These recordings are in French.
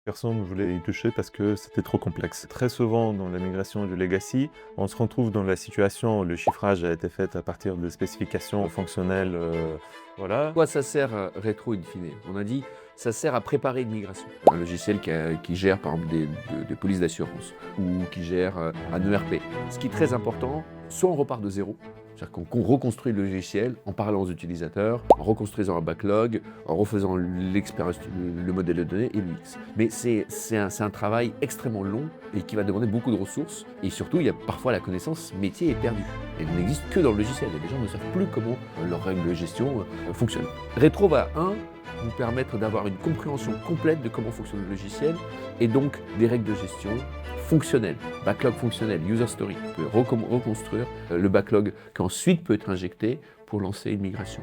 Personne ne voulait y toucher parce que c'était trop complexe. Très souvent, dans la migration du legacy, on se retrouve dans la situation où le chiffrage a été fait à partir de spécifications fonctionnelles, voilà. Quoi ça sert Rétro in fine? On a dit, ça sert à préparer une migration. Un logiciel qui gère par exemple des polices d'assurance ou qui gère un ERP. Ce qui est très important, soit on repart de zéro, c'est-à-dire qu'on reconstruit le logiciel en parlant aux utilisateurs, en reconstruisant un backlog, en refaisant l'expérience, le modèle de données et l'UX. Mais c'est un travail extrêmement long et qui va demander beaucoup de ressources. Et surtout, il y a parfois la connaissance métier est perdue. Elle n'existe que dans le logiciel. Et les gens ne savent plus comment leurs règles de gestion fonctionnent. Rétro va, vous permettre d'avoir une compréhension complète de comment fonctionne le logiciel et donc des règles de gestion fonctionnelles, backlog fonctionnel, user story. Vous pouvez reconstruire le backlog qui ensuite peut être injecté pour lancer une migration.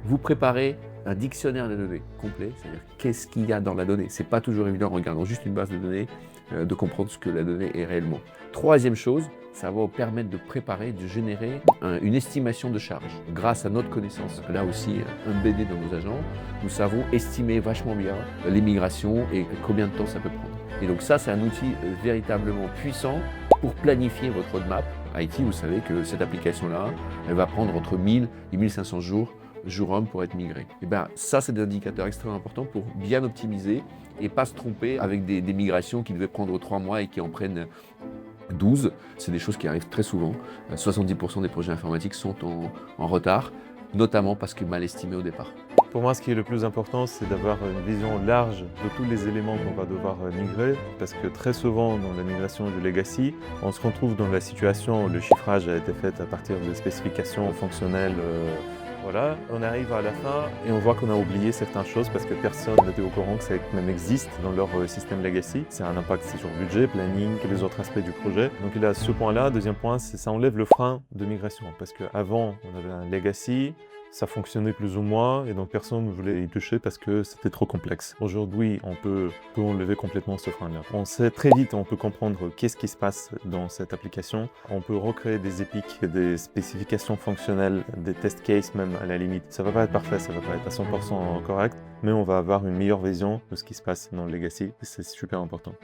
Vous préparez un dictionnaire de données complet, c'est-à-dire qu'est-ce qu'il y a dans la donnée. C'est pas toujours évident en regardant juste une base de données de comprendre ce que la donnée est réellement. Troisième chose, ça va vous permettre de préparer, de générer une estimation de charge. Grâce à notre connaissance, là aussi embeddée dans nos agents, nous savons estimer vachement bien les migrations et combien de temps ça peut prendre. Et donc ça, c'est un outil véritablement puissant pour planifier votre roadmap. IT, vous savez que cette application-là, elle va prendre entre 1000 et 1500 jours jour homme pour être migrée. Et bien ça, c'est des indicateurs extrêmement importants pour bien optimiser et pas se tromper avec des migrations qui devaient prendre 3 mois et qui en prennent 12. C'est des choses qui arrivent très souvent. 70% des projets informatiques sont en retard, notamment parce qu'ils sont mal estimés au départ. Pour moi, ce qui est le plus important, c'est d'avoir une vision large de tous les éléments qu'on va devoir migrer, parce que très souvent, dans la migration du legacy, on se retrouve dans la situation où le chiffrage a été fait à partir de spécifications fonctionnelles. Voilà, on arrive à la fin et on voit qu'on a oublié certaines choses parce que personne n'était au courant que ça même existe dans leur système legacy. C'est un impact sur le budget, planning, et les autres aspects du projet. Donc il y a ce point-là. Deuxième point, c'est ça enlève le frein de migration parce qu'avant, on avait un legacy, ça fonctionnait plus ou moins et donc personne ne voulait y toucher parce que c'était trop complexe. Aujourd'hui, on peut enlever complètement ce frein-là. On sait très vite, on peut comprendre qu'est-ce qui se passe dans cette application. On peut recréer des épiques, des spécifications fonctionnelles, des test cases même à la limite. Ça va pas être parfait, ça va pas être à 100% correct, mais on va avoir une meilleure vision de ce qui se passe dans le legacy et c'est super important.